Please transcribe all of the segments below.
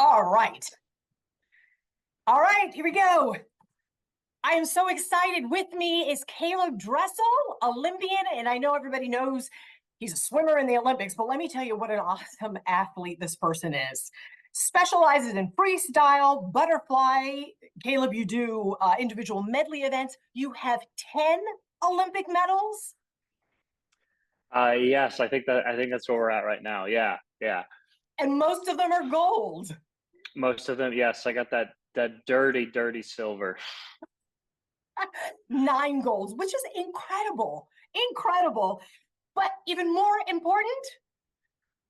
All right. All right, here we go. I am so excited. With me is Caeleb Dressel, Olympian, and I know everybody knows he's a swimmer in the Olympics, but let me tell you what an awesome athlete this person is. Specializes in freestyle, butterfly. Caeleb, you do individual medley events. You have 10 Olympic medals. Yes, I think that's where we're at right now. Yeah, yeah. And most of them are gold. Most of them, yes. I got that dirty silver. 9 golds, which is incredible. Incredible. But even more important,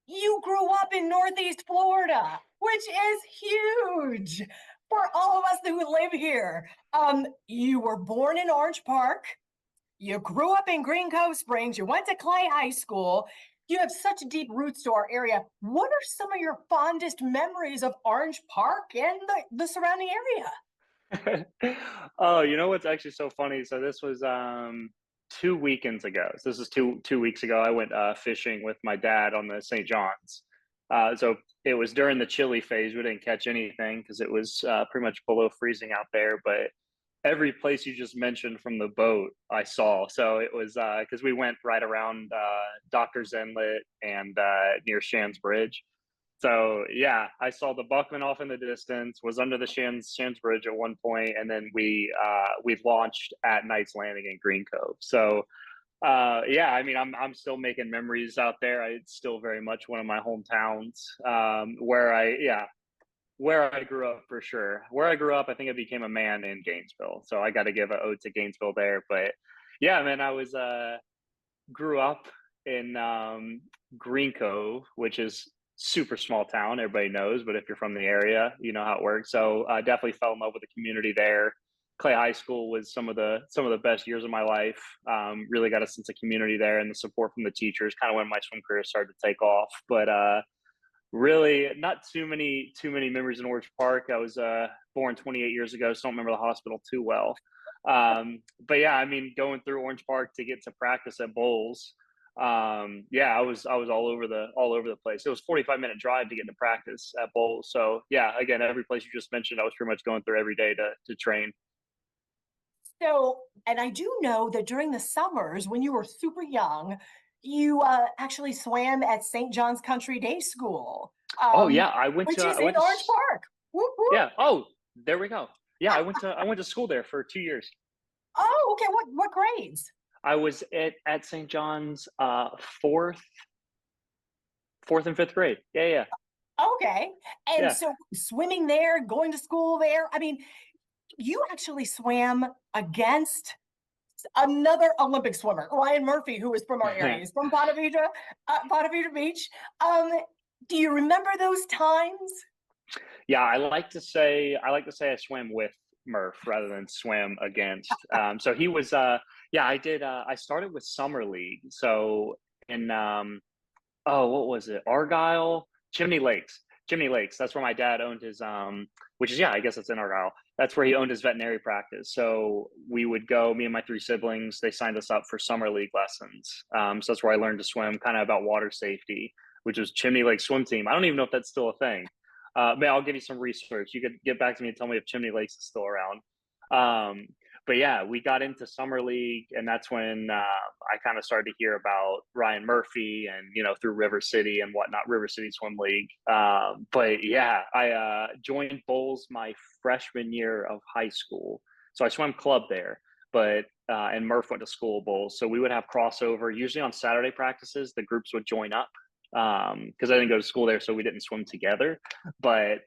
you grew up in Northeast Florida, which is huge for all of us who live here. You were born in Orange Park. You grew up in Green Cove Springs. You went to Clay High School. You have such deep roots to our area. What are some of your fondest memories of Orange Park and the surrounding area? Oh, you know what's actually so funny? So this was 2 weekends ago. So this is two weeks ago. I went fishing with my dad on the St. John's. So it was during the chilly phase. We didn't catch anything because it was pretty much below freezing out there. But every place you just mentioned from the boat, I saw. So it was because we went right around Doctor's Inlet and near Shands Bridge. So yeah, I saw the Buckman off in the distance. Was under the Shands Bridge at one point, and then we launched at Knight's Landing in Green Cove. So yeah, I mean, I'm still making memories out there. It's still very much one of my hometowns. Where I grew up for sure. Where I grew up, I think I became a man in Gainesville. So I got to give an ode to Gainesville there. But yeah, man, I was grew up in Green Cove, which is super small town. Everybody knows, but if you're from the area, you know how it works. So I definitely fell in love with the community there. Clay High School was some of the best years of my life. Really got a sense of community there, and the support from the teachers. Kind of when my swim career started to take off, but really not too many memories in Orange Park. I was born 28 years ago, so I don't remember the hospital too well. But yeah, I mean, going through Orange Park to get to practice at Bowles, yeah, I was all over the place. It was 45-minute drive to get to practice at Bowles. So yeah, again, every place you just mentioned, I was pretty much going through every day to train. So, and I do know that during the summers when you were super young, you actually swam at St. John's Country Day School, Oh yeah, I went which to is I in went to Orange Park. Whoop, whoop. yeah. Oh, there we go. Yeah, I went to school there for 2 years. Oh, okay. What grades? I was at St. John's fourth and fifth grade. Yeah, yeah, Okay. And yeah. so swimming there, going to school there. I mean, you actually swam against another Olympic swimmer, Ryan Murphy, who is from our area. He's from Ponte Vedra Beach. Um, do you remember those times? Yeah, I like to say I swam with Murph rather than swam against. So he was yeah, I started with summer league. So in oh, what was it? Argyle, Chimney Lakes. Chimney Lakes. That's where my dad owned his which is, yeah, I guess it's in Argyle. That's where he owned his veterinary practice. So we would go, me and my three siblings, they signed us up for summer league lessons. So that's where I learned to swim, kind of about water safety, which was Chimney Lake Swim Team. I don't even know if that's still a thing. I'll give you some research. You could get back to me and tell me if Chimney Lakes is still around. Um, but yeah, we got into summer league, and that's when I kind of started to hear about Ryan Murphy, and through River City and whatnot, River City Swim League. But yeah, I joined Bowles my freshman year of high school, so I swam club there. But and Murph went to school at Bowles, so we would have crossover. Usually on Saturday practices, the groups would join up because I didn't go to school there, so we didn't swim together. But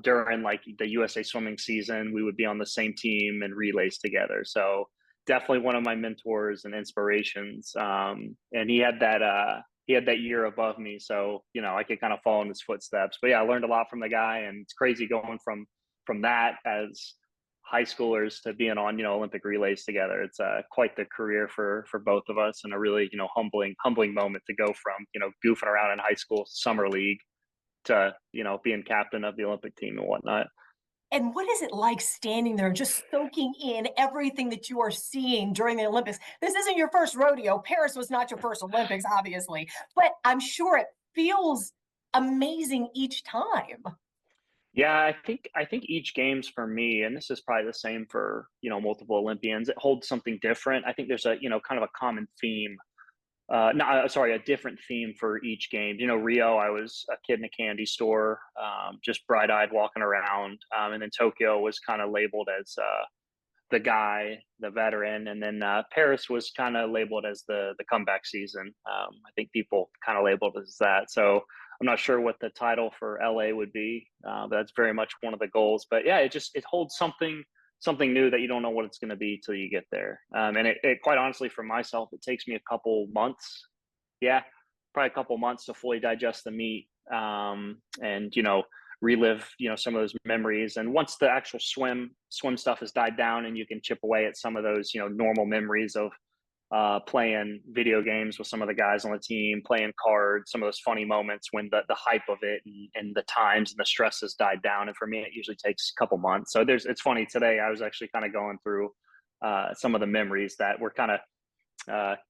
during like the USA swimming season, we would be on the same team and relays together. So definitely one of my mentors and inspirations. And he had that year above me, so I could kind of follow in his footsteps. But yeah, I learned a lot from the guy, and it's crazy going from that as high schoolers to being on Olympic relays together. It's quite the career for both of us, and a really humbling moment to go from goofing around in high school summer league to being captain of the Olympic team and whatnot. And what is it like standing there just soaking in everything that you are seeing during the Olympics? This isn't your first rodeo. Paris was not your first Olympics, obviously, but I'm sure it feels amazing each time. Yeah, I think each games for me, and this is probably the same for, multiple Olympians, it holds something different. I think there's a, kind of a common theme. No, sorry, a different theme for each game. Rio, I was a kid in a candy store, just bright-eyed walking around. And then Tokyo was kind of labeled as the guy, the veteran, and then Paris was kind of labeled as the comeback season. I think people kind of labeled it as that. So I'm not sure what the title for LA would be, but that's very much one of the goals. But yeah, it holds something new that you don't know what it's going to be till you get there. And it quite honestly, for myself, it takes me a couple months. Yeah, probably a couple months to fully digest the meat, and relive some of those memories. And once the actual swim stuff has died down and you can chip away at some of those normal memories of playing video games with some of the guys on the team, playing cards, some of those funny moments when the hype of it and the times and the stress has died down. And for me, it usually takes a couple months. So it's funny, today I was actually kind of going through some of the memories that were kind of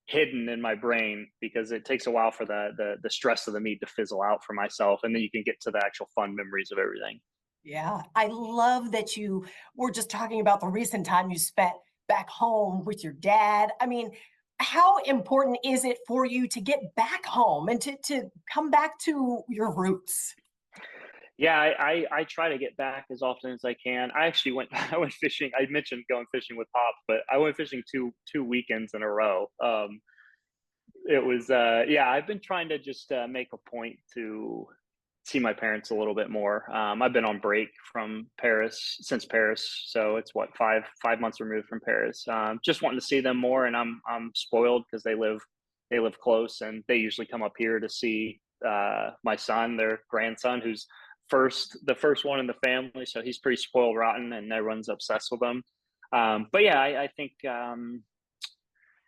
hidden in my brain, because it takes a while for the stress of the meet to fizzle out for myself, and then you can get to the actual fun memories of everything. Yeah, I love that you were just talking about the recent time you spent back home with your dad. I mean, how important is it for you to get back home and to come back to your roots? Yeah, I try to get back as often as I can. I actually went I went fishing. I mentioned going fishing with Pop, but I went fishing two weekends in a row. It was yeah, I've been trying to just make a point to see my parents a little bit more. I've been on break from Paris since Paris, so it's what, five months removed from Paris. Just wanting to see them more, and I'm spoiled because they live close, and they usually come up here to see my son, their grandson, who's the first one in the family, so he's pretty spoiled rotten, and everyone's obsessed with him. But yeah, I think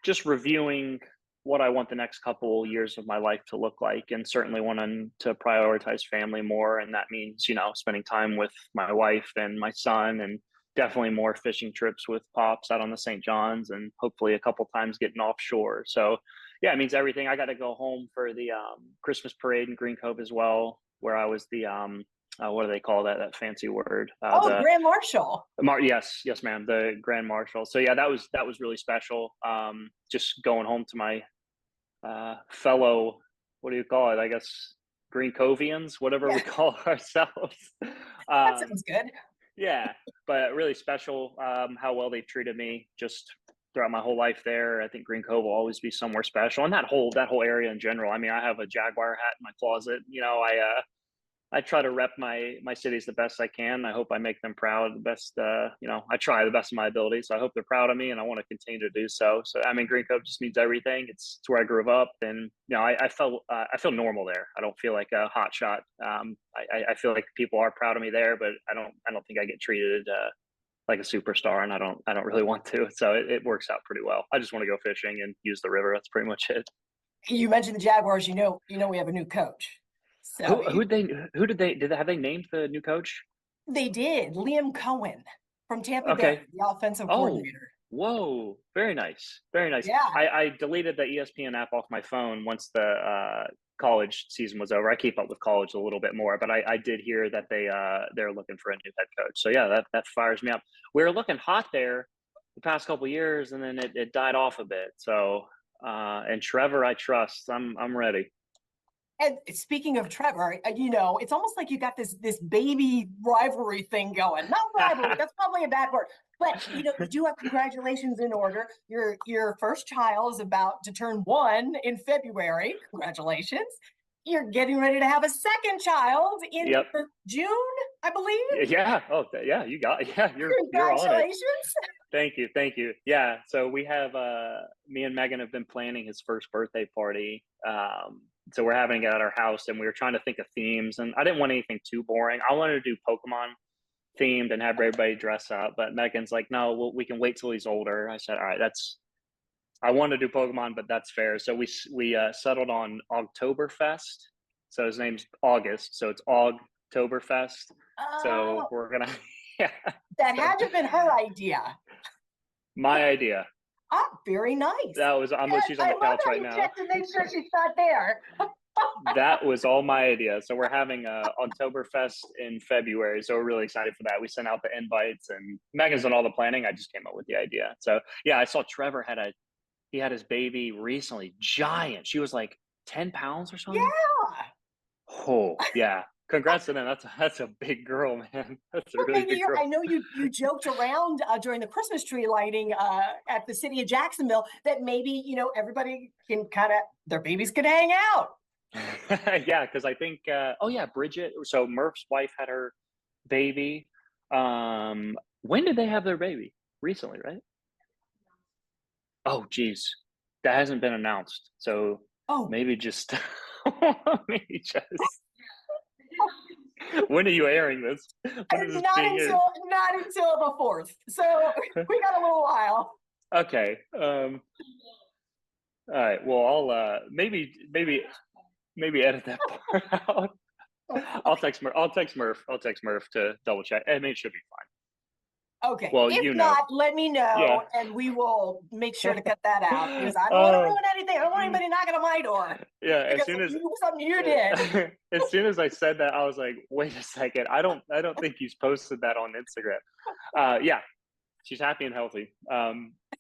just reviewing what I want the next couple years of my life to look like, and certainly wanting to prioritize family more. And that means, spending time with my wife and my son, and definitely more fishing trips with Pops out on the St. John's, and hopefully a couple times getting offshore. So yeah, it means everything. I got to go home for the Christmas parade in Green Cove as well, where I was the what do they call that fancy word? Oh, The Grand Marshal. yes, ma'am, the Grand Marshal. So yeah, that was really special. Just going home to my fellow, what do you call it? I guess Green Covians, whatever we Yeah, call ourselves. that um, sounds good. yeah, but really special, how well they've treated me just throughout my whole life there. I think Green Cove will always be somewhere special, and that whole area in general. I mean, I have a Jaguar hat in my closet. I try to rep my cities the best I can. I hope I make them proud the best. I try the best of my ability, so I hope they're proud of me, and I want to continue to do so. So I mean, Green Cove just means everything. It's where I grew up, and I feel normal there. I don't feel like a hot shot. I feel like people are proud of me there, but I don't think I get treated like a superstar, and I don't really want to. So it works out pretty well. I just want to go fishing and use the river. That's pretty much it. You mentioned the Jaguars. We have a new coach. So Have they named the new coach? they did. Liam Cohen from Tampa Bay, Okay. the offensive Oh, coordinator. whoa. Very nice. Very nice. Yeah. I deleted the ESPN app off my phone once the college season was over. I keep up with college a little bit more, but I did hear that they're looking for a new head coach. So yeah, that fires me up. We were looking hot there the past couple of years, and then it died off a bit. So and Trevor, I trust. I'm ready. And speaking of Trevor, it's almost like you got this baby rivalry thing going. Not rivalry, that's probably a bad word. But you do have congratulations in order. Your first child is about to turn 1 in February. Congratulations. You're getting ready to have a second child in Yep. June, I believe. Yeah. Oh, yeah. You got. Yeah. You're on it. Congratulations. Thank you. Yeah, so we have me and Megan have been planning his first birthday party. So we're having it at our house, and we were trying to think of themes, and I didn't want anything too boring. I wanted to do Pokemon themed and have everybody dress up, but Megan's like, no, we can wait till he's older. I said, all right, I wanted to do Pokemon, but that's fair. So we settled on Oktoberfest. So his name's August, so it's Ogtoberfest. So Oh, we're gonna yeah. that So had to have been her idea. my idea. Ah, very nice. She's on Yes, the I love couch how right you now. checked to make sure she's not there. That was all my idea. So we're having a Oktoberfest in February. So we're really excited for that. We sent out the invites and Megan's done all the planning. I just came up with the idea. So yeah, I saw Trevor he had his baby recently, giant. She was like 10 pounds or something. Yeah. Oh yeah. Congrats to them. That's a big girl, man. That's a Or really maybe big girl. I know you joked around during the Christmas tree lighting at the city of Jacksonville that maybe, everybody can their babies can hang out. Yeah, because I think oh yeah, Bridget. So Murph's wife had her baby. When did they have their baby? Recently, right? Oh, geez, that hasn't been announced. So Oh, maybe just maybe just when are you airing this? When is this not being aired? until the 4th. So we got a little while. Okay. All right. Well, I'll maybe edit that part out. I'll Okay. text Murph. I'll text Murph. I'll text Murph to double check. I mean, it should be fine. Okay. Well, If you know. not, let me know Yeah. and we will make sure to cut that out because I don't want to Oh, ruin anything. I don't want anybody knocking on my door yeah. As because soon as something you did. as soon as I said that, I was like, wait a second. I don't think he's posted that on Instagram. Yeah, she's happy and healthy.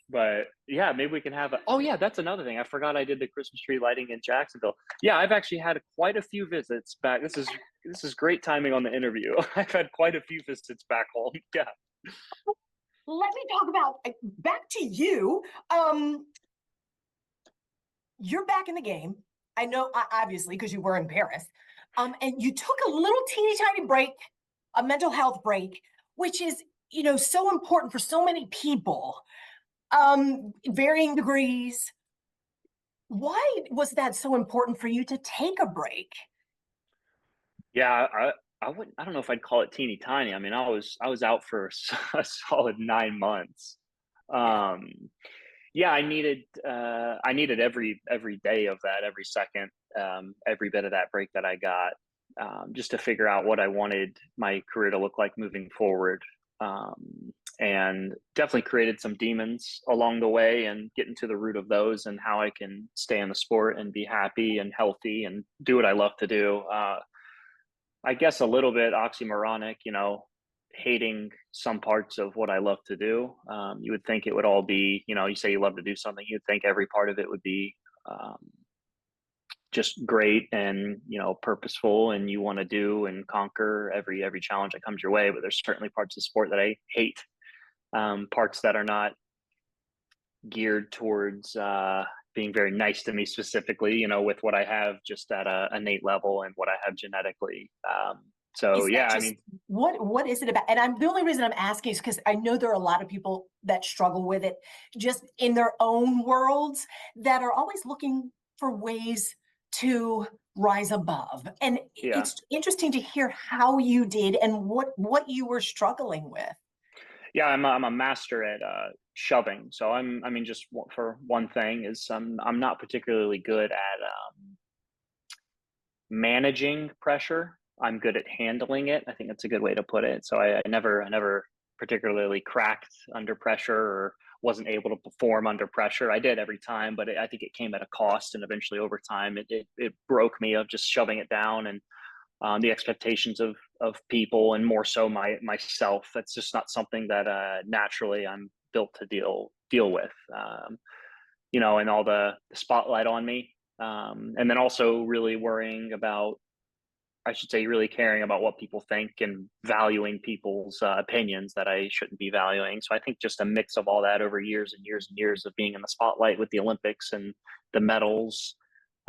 But yeah, maybe we can have a. Oh yeah, that's another thing. I forgot I did the Christmas tree lighting in Jacksonville. Yeah, I've actually had quite a few visits back. This is great timing on the interview. I've had quite a few visits back home. Yeah. Let me talk about back to you. Um, you're back in the game. I know, obviously, because you were in Paris. And you took a little teeny tiny break, a mental health break, which is, so important for so many people, varying degrees. Why was that so important for you to take a break? Yeah, I don't know if I'd call it teeny tiny. I mean, I was out for a solid 9 months. Yeah. Um, yeah, I needed every day of that, every second, every bit of that break that I got, just to figure out what I wanted my career to look like moving forward. And definitely created some demons along the way and getting to the root of those and how I can stay in the sport and be happy and healthy and do what I love to do. I guess a little bit oxymoronic, hating some parts of what I love to do. You would think it would all be, you say you love to do something, you'd think every part of it would be um, just great and purposeful, and you want to do and conquer every challenge that comes your way. But there's certainly parts of sport that I hate, parts that are not geared towards being very nice to me specifically, with what I have just at a innate level and what I have genetically. So Is that yeah, I just mean, what is it about? And I'm the only reason I'm asking is because I know there are a lot of people that struggle with it just in their own worlds that are always looking for ways to rise above. And yeah. it's interesting to hear how you did and what you were struggling with. Yeah, I'm a master at shoving. So I mean, just for one thing is I'm not particularly good at managing pressure. I'm good at handling it. I think that's a good way to put it. So I never particularly cracked under pressure or wasn't able to perform under pressure. I did every time, but I think it came at a cost, and eventually over time it broke me of just shoving it down and the expectations of people, and more so myself. That's just not something that naturally I'm built to deal with. And all the spotlight on me, and then also really worrying about, I should say, really caring about what people think and valuing people's opinions that I shouldn't be valuing. So I think just a mix of all that over years and years and years of being in the spotlight with the Olympics and the medals.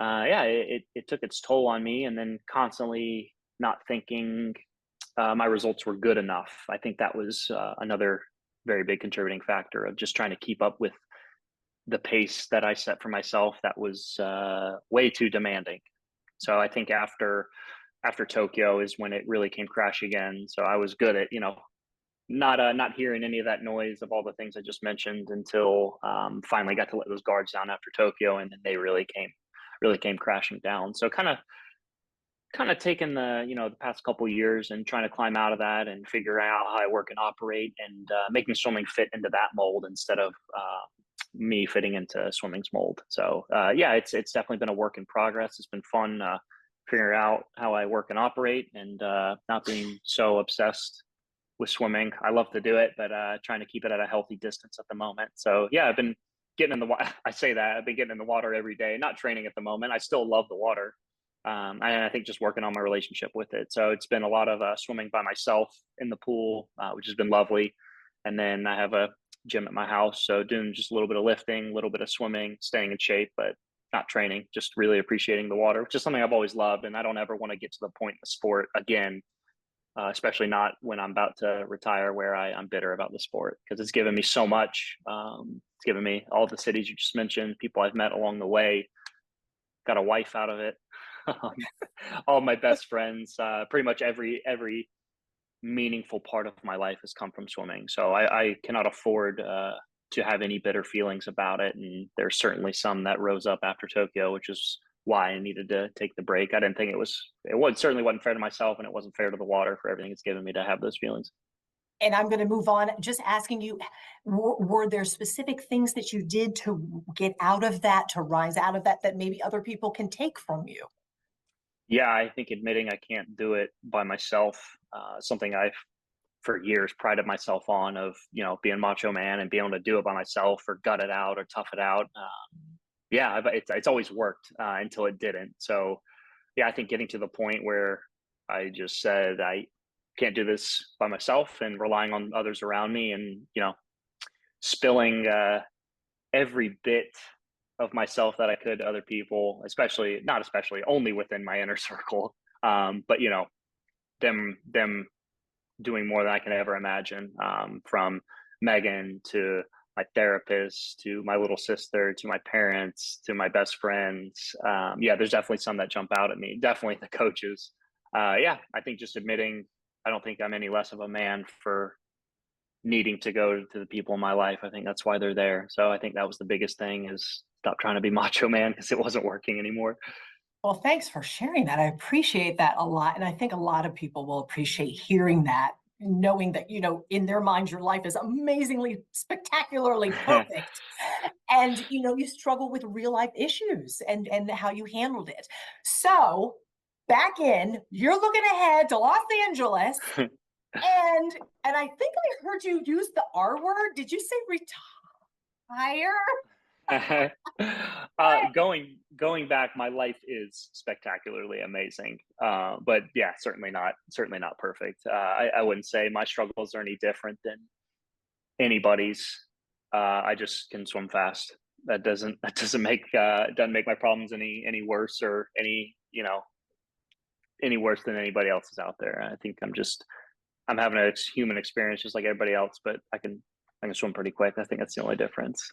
Yeah, it took its toll on me, and then constantly not thinking my results were good enough. I think that was another very big contributing factor of just trying to keep up with the pace that I set for myself. That was way too demanding. So I think after Tokyo is when it really came crash again. So I was good at not hearing any of that noise of all the things I just mentioned until finally got to let those guards down after Tokyo, and then they really came crashing down. So kind of taking the past couple of years and trying to climb out of that and figure out how I work and operate, and making swimming fit into that mold instead of me fitting into swimming's mold. So yeah, it's definitely been a work in progress. It's been fun figuring out how I work and operate, and not being so obsessed with swimming. I love to do it, but trying to keep it at a healthy distance at the moment. So yeah, I've been getting in the water. I say that I've been getting in the water every day. Not training at the moment. I still love the water, and I think just working on my relationship with it. So it's been a lot of swimming by myself in the pool, which has been lovely. And then I have a gym at my house, so doing just a little bit of lifting, a little bit of swimming, staying in shape, but not training. Just really appreciating the water, which is something I've always loved, and I don't ever want to get to the point in the sport again, especially not when I'm about to retire, where I'm bitter about the sport, because it's given me so much. It's given me all the cities you just mentioned, people I've met along the way, got a wife out of it, um, all my best friends, pretty much every meaningful part of my life has come from swimming. So I cannot afford to have any bitter feelings about it. And there's certainly some that rose up after Tokyo, which is why I needed to take the break. I didn't think it certainly wasn't fair to myself, and it wasn't fair to the water for everything it's given me to have those feelings. And I'm going to move on, just asking you, were there specific things that you did to get out of that, to rise out of that, that maybe other people can take from you? Yeah, I think admitting I can't do it by myself, something I've for years prided myself on, of being macho man and being able to do it by myself or gut it out or tough it out. Yeah, it's always worked until it didn't. So yeah, I think getting to the point where I just said I can't do this by myself, and relying on others around me, and spilling every bit of myself that I could to other people, especially not especially only within my inner circle, but them doing more than I can ever imagine, from Megan to my therapist to my little sister to my parents to my best friends. Yeah, there's definitely some that jump out at me. Definitely the coaches. Yeah, I think just admitting I don't think I'm any less of a man for needing to go to the people in my life. I think that's why they're there. So I think that was the biggest thing, is stop trying to be macho man, because it wasn't working anymore. Well, thanks for sharing that. I appreciate that a lot. And I think a lot of people will appreciate hearing that, knowing that, in their minds, your life is amazingly, spectacularly perfect. And, you struggle with real life issues and how you handled it. So back in, you're looking ahead to Los Angeles. And I think I heard you use the R word. Did you say retire? Going back, my life is spectacularly amazing, but yeah, certainly not perfect. I wouldn't say my struggles are any different than anybody's. I just can swim fast. Doesn't make my problems any worse, or any worse than anybody else's out there. I think I'm having a human experience just like everybody else, but I can swim pretty quick. I think that's the only difference.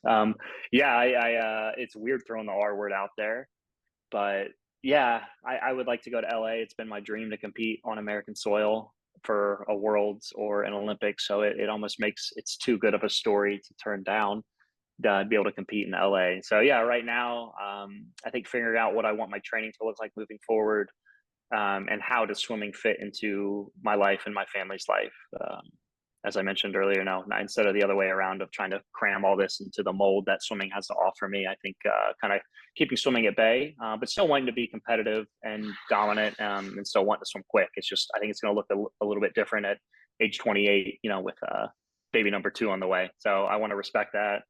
Yeah, it's weird throwing the R word out there, but yeah, I would like to go to LA. It's been my dream to compete on American soil for a Worlds or an Olympics. So it almost makes it's too good of a story to turn down, to be able to compete in LA. So yeah, right now, I think figuring out what I want my training to look like moving forward, and how does swimming fit into my life and my family's life. As I mentioned earlier, now instead of the other way around of trying to cram all this into the mold that swimming has to offer me, I think kind of keeping swimming at bay, but still wanting to be competitive and dominant, and still wanting to swim quick. It's just I think it's going to look a little bit different at age 28, with baby number 2 on the way. So I want to respect that.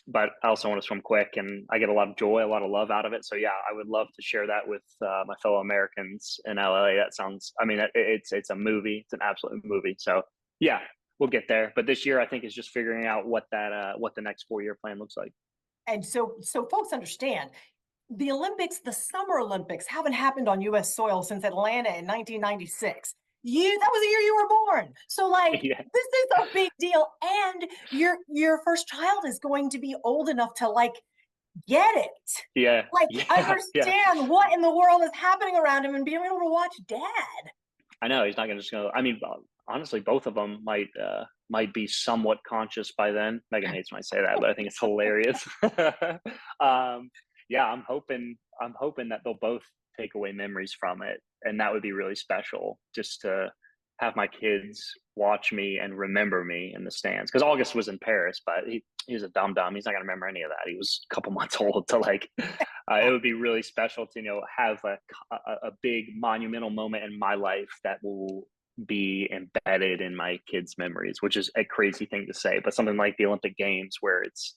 But I also want to swim quick, and I get a lot of joy, a lot of love out of it. So yeah, I would love to share that with my fellow Americans in LA. That sounds, I mean, it's a movie. It's an absolute movie. So yeah, we'll get there. But this year, I think is just figuring out what the next 4-year plan looks like. And so folks understand, the Olympics, the Summer Olympics, haven't happened on U.S. soil since Atlanta in 1996. That was the year you were born. So Yeah, this is a big deal. And your first child is going to be old enough to get it. yeah, yeah, yeah. Understand what in the world is happening around him and being able to watch dad. I know he's not going to just go. I mean, honestly, both of them might be somewhat conscious by then. Megan hates when I say that, but I think it's hilarious. Yeah, I'm hoping that they'll both take away memories from it, and that would be really special. Just to have my kids watch me and remember me in the stands, because August was in Paris, but he was a dum dum. He's not gonna remember any of that. He was a couple months old. To like, it would be really special to have a big monumental moment in my life that will be embedded in my kids' memories, which is a crazy thing to say, but something like the Olympic Games, where it's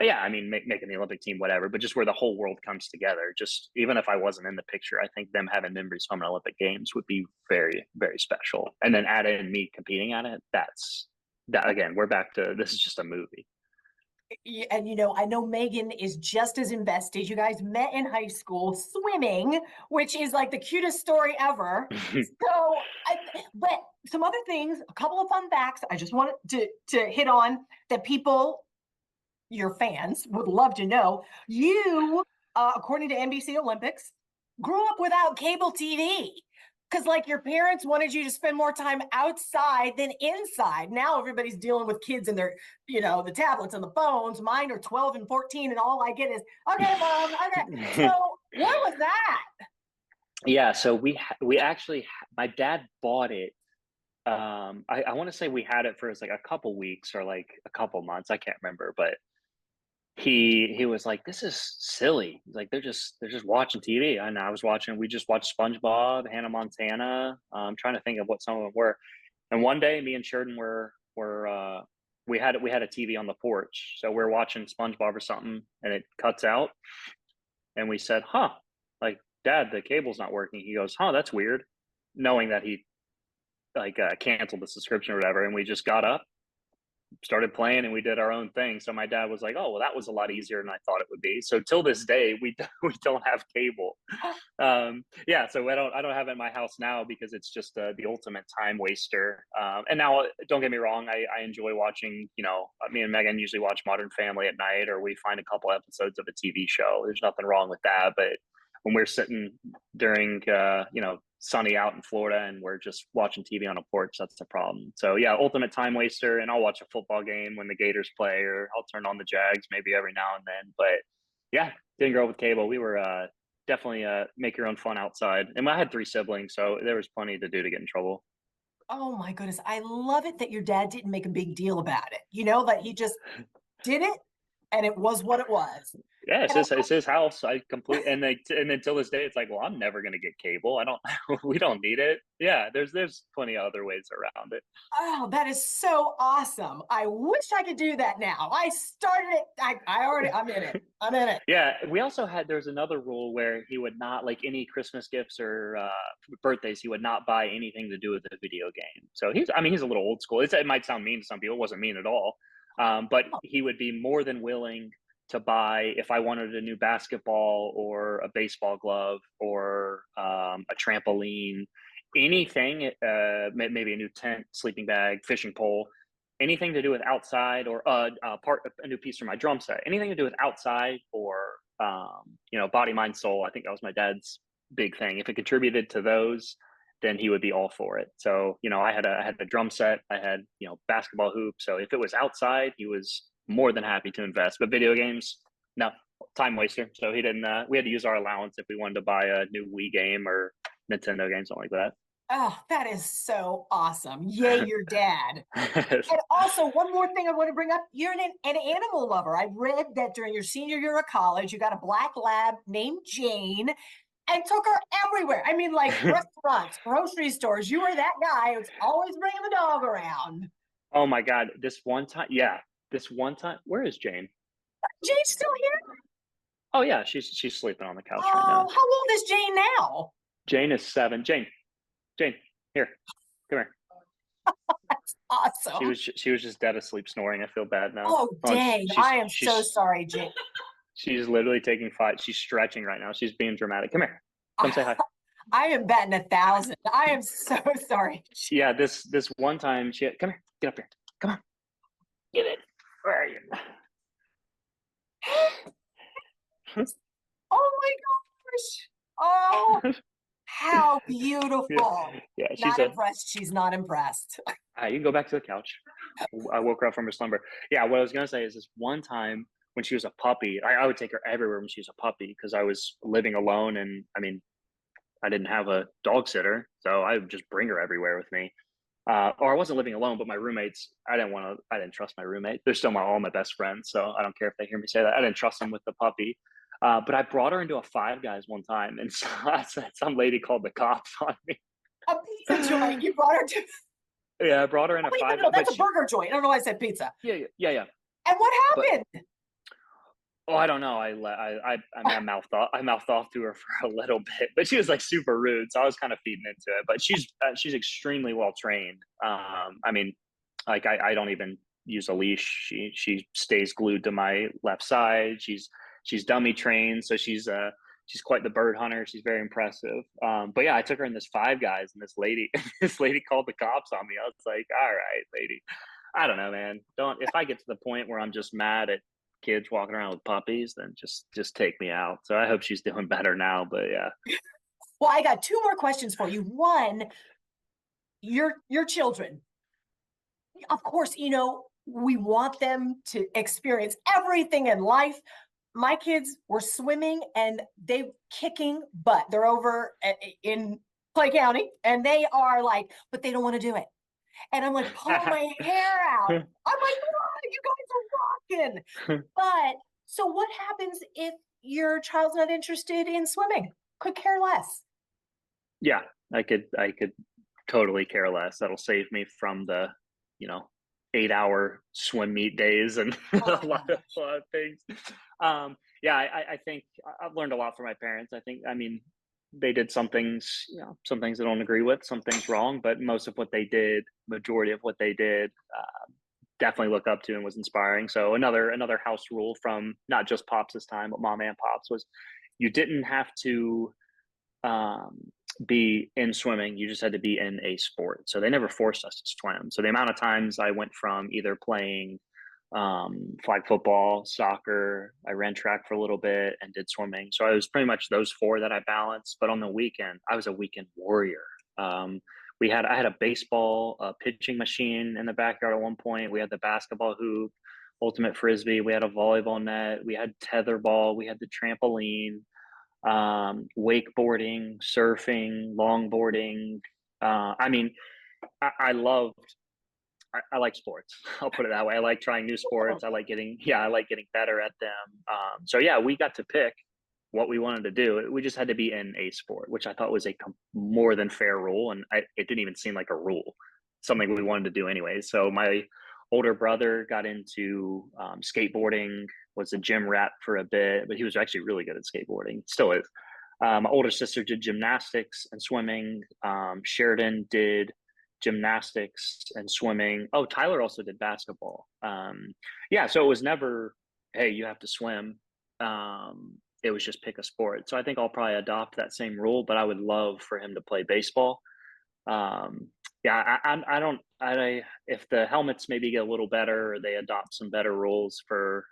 yeah, I mean, making the Olympic team, whatever, but just where the whole world comes together. Just even if I wasn't in the picture, I think them having memories from an Olympic Games would be very, very special. And then add in me competing at it. That again, we're back to this is just a movie. And I know Megan is just as invested. You guys met in high school swimming, which is like the cutest story ever. But some other things, a couple of fun facts I just wanted to hit on that people, your fans, would love to know. You, according to NBC Olympics, grew up without cable TV. Because like your parents wanted you to spend more time outside than inside. Now everybody's dealing with kids and their, the tablets and the phones. Mine are 12 and 14, and all I get is, okay, mom, okay. So what was that? Yeah, so we actually, my dad bought it. I want to say we had it for like a couple weeks or like a couple months. I can't remember, but he was like, "This is silly." He's like, they're just watching TV. And I was watching. We just watched SpongeBob, Hannah Montana. I'm trying to think of what some of them were. And one day, me and Sheridan were we had a TV on the porch, so we're watching SpongeBob or something, and it cuts out, and we said, "Huh, like Dad, the cable's not working." He goes, "Huh, that's weird," knowing that he like canceled the subscription or whatever. And we just got up, started playing, and we did our own thing. So my dad was like, "Oh, well, that was a lot easier than I thought it would be." So till this day, we don't have cable. Yeah, so I don't have it in my house now because it's just the ultimate time waster. And now, don't get me wrong, I enjoy watching. Me and Megan usually watch Modern Family at night, or we find a couple episodes of a TV show. There's nothing wrong with that, but when we're sitting during sunny out in Florida and we're just watching TV on a porch, that's the problem. So yeah, ultimate time waster. And I'll watch a football game when the Gators play, or I'll turn on the Jags maybe every now and then. But yeah, didn't grow up with cable. We were definitely make your own fun outside. And I had 3 siblings, so there was plenty to do to get in trouble. Oh my goodness. I love it that your dad didn't make a big deal about it. That he just did it and it was what it was. Yeah, it's his house. I complete and then till this day, it's like, well, I'm never gonna get cable. I don't. We don't need it. Yeah, there's plenty of other ways around it. Oh, that is so awesome. I wish I could do that now. I started it. I'm in it. I'm in it. Yeah, we also there's another rule where he would not, like, any Christmas gifts or birthdays, he would not buy anything to do with the video game. So he's a little old school. It might sound mean to some people. It wasn't mean at all. But he would be more than willing to buy, if I wanted a new basketball or a baseball glove or a trampoline, anything, maybe a new tent, sleeping bag, fishing pole, anything to do with outside, or a new piece for my drum set, anything to do with outside, or body, mind, soul. I think that was my dad's big thing. If it contributed to those, then he would be all for it. So I had a drum set, I had basketball hoop. So if it was outside, he was more than happy to invest. But video games, no, time waster. So he didn't. We had to use our allowance if we wanted to buy a new Wii game or Nintendo game, something like that. Oh, that is so awesome. Yay, your dad. And also, one more thing I want to bring up. You're an animal lover. I read that during your senior year of college, you got a black lab named Jane and took her everywhere. I mean, like restaurants, grocery stores. You were that guy who's always bringing the dog around. Oh my God. This one time, where is Jane? Jane's still here? Oh yeah, she's sleeping on the couch right Oh, now. how old is Jane now? Jane is 7. Jane, here, come here. That's awesome. She was just dead asleep snoring. I feel bad now. Oh, dang. I am so sorry, Jane. She's literally taking 5. She's stretching right now. She's being dramatic. Come here. Come say hi. I am betting 1,000. I am so sorry. Yeah, this one time come here. Get up here. Come on. Get it. Where are you? Oh my gosh. Oh, how beautiful. Yeah, not impressed. She's not impressed. You can go back to the couch. I woke her up from her slumber. Yeah, what I was going to say is, this one time when she was a puppy, I would take her everywhere when she was a puppy, because I was living alone. And I mean, I didn't have a dog sitter, so I would just bring her everywhere with me. Or I wasn't living alone, but my roommates, I didn't trust my roommate. They're still all my best friends, so I don't care if they hear me say that. I didn't trust them with the puppy. But I brought her into a Five Guys one time, and some lady called the cops on me. A pizza joint. You brought her to. Yeah, I brought her in Oh, a wait, five, no, but that's a she, burger joint. I don't know why I said pizza. yeah, yeah, yeah. And what But happened? oh, I don't know. I mean, I mouthed off to her for a little bit, but she was like super rude, so I was kind of feeding into it. But she's extremely well trained. I mean, like I don't even use a leash. She stays glued to my left side. She's dummy trained, so she's quite the bird hunter. She's very impressive. But yeah, I took her in this Five Guys, and this lady this lady called the cops on me. I was like, all right, lady. I don't know, man. Don't if I get to the point where I'm just mad at kids walking around with puppies, then just take me out. So I hope she's doing better now. But yeah, Well, I got two more questions for you. One, your children. Of course, we want them to experience everything in life. My kids were swimming and they kicking butt. They're over in Clay County and they are like, but they don't want to do it. And I'm like pulling my hair out. I'm like, oh, you guys are rocking. But so what happens if your child's not interested in swimming? Could care less. yeah, I could totally care less. That'll save me from the, you know, 8 hour swim meet days and Oh, a lot of things. Yeah, I think I've learned a lot from my parents. I mean, they did some things, some things I don't agree with, some things wrong, but most of what they did, majority of what they did, definitely look up to and was inspiring. So another house rule from not just pops this time, but mom and pops was you didn't have to um, be in swimming. You just had to be in a sport. So they never forced us to swim. So the amount of times I went from either playing flag football, soccer, I ran track for a little bit and did swimming. So I was pretty much those four that I balanced. But on the weekend, I was a weekend warrior. Um, I had a baseball pitching machine in the backyard at one point. We had the basketball hoop, ultimate frisbee. We had a volleyball net. We had tetherball. We had the trampoline, wakeboarding, surfing, longboarding. I mean, I loved. I like sports. I'll put it that way. I like trying new sports. I like getting better at them. So yeah, we got to pick what we wanted to do. We just had to be in a sport, which I thought was a more than fair rule, and it didn't even seem like a rule. Something we wanted to do anyway. So my older brother got into skateboarding, was a gym rat for a bit, but he was actually really good at skateboarding. Still is. My older sister did gymnastics and swimming. Sheridan did gymnastics and swimming. Oh, Tyler also did basketball. Yeah, so it was never, hey, you have to swim. It was just pick a sport. So I think I'll probably adopt that same rule, but I would love for him to play baseball. Yeah, I don't, if the helmets maybe get a little better or they adopt some better rules for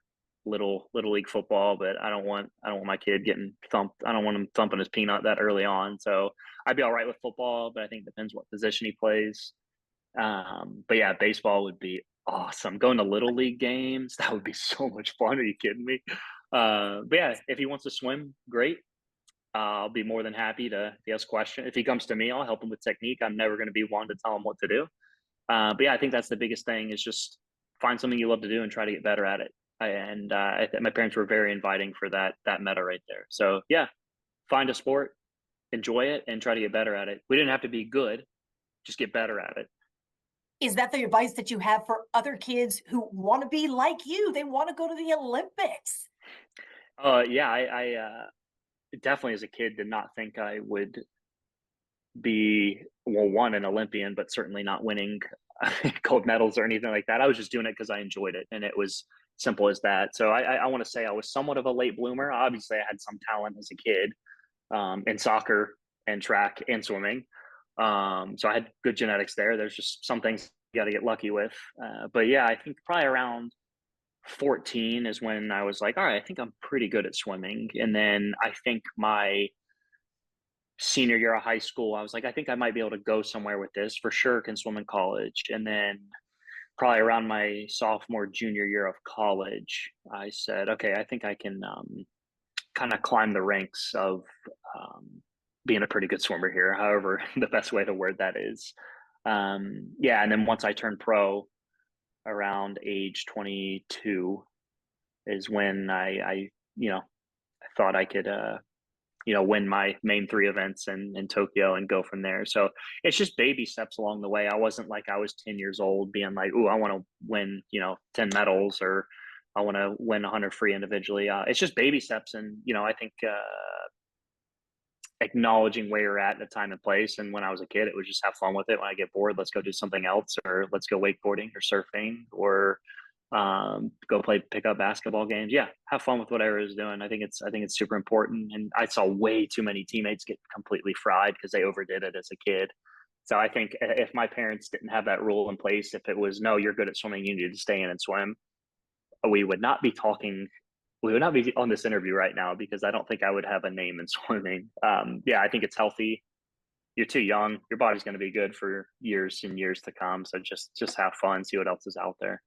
little league football, but I don't want my kid getting thumped. I don't want him thumping his peanut that early on. So I'd be all right with football, but I think it depends what position he plays. But yeah, baseball would be awesome. Going to little league games, that would be so much fun. Are you kidding me? But yeah, if he wants to swim, great. I'll be more than happy to if he has questions. If he comes to me, I'll help him with technique. I'm never going to be one to tell him what to do. But yeah, I think that's the biggest thing is just find something you love to do and try to get better at it. And my parents were very inviting for that meta right there. So yeah, find a sport, enjoy it, and try to get better at it. We didn't have to be good, just get better at it. is that the advice that you have for other kids who want to be like you? They want to go to the Olympics. Yeah, I definitely as a kid did not think I would be well one an Olympian, but certainly not winning gold medals or anything like that. I was just doing it because I enjoyed it, and it was simple as that. So I want to say I was somewhat of a late bloomer. Obviously, I had some talent as a kid in soccer and track and swimming. So I had good genetics there. There's just some things you got to get lucky with. But yeah, I think probably around 14 is when I was like, all right, I think I'm pretty good at swimming. And then I think my senior year of high school, I was like, I think I might be able to go somewhere with this for sure. Can swim in college. And then probably around my sophomore, junior year of college, I said, okay, I think I can kind of climb the ranks of um, being a pretty good swimmer here, however the best way to word that is. Yeah, and then once I turned pro around age 22 is when I you know, I thought I could, win my main 3 events in Tokyo and go from there. So it's just baby steps along the way. I wasn't like I was 10 years old being like, "Ooh, I want to win, 10 medals or I want to win 100 free individually." It's just baby steps, and I think acknowledging where you're at the time and place. And when I was a kid, it was just have fun with it. When I get bored, let's go do something else, or let's go wakeboarding or surfing, or go play pickup basketball games. Yeah, have fun with whatever is doing. I think it's super important. And I saw way too many teammates get completely fried because they overdid it as a kid. So I think if my parents didn't have that rule in place, if it was no, you're good at swimming, you need to stay in and swim, we would not be talking. We would not be on this interview right now because I don't think I would have a name in swimming. Yeah, I think it's healthy. You're too young. Your body's going to be good for years and years to come. So just have fun, see what else is out there.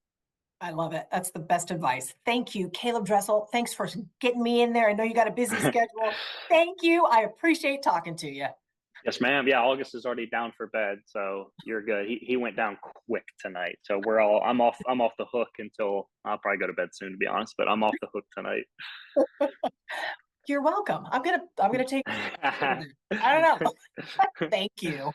I love it. That's the best advice. Thank you, Caeleb Dressel. Thanks for getting me in there. I know you got a busy schedule. Thank you. I appreciate talking to you. Yes, ma'am. Yeah, August is already down for bed, so you're good. He went down quick tonight, so we're all. I'm off the hook until I'll probably go to bed soon, to be honest. But I'm off the hook tonight. You're welcome. I'm gonna take. I don't know. Thank you.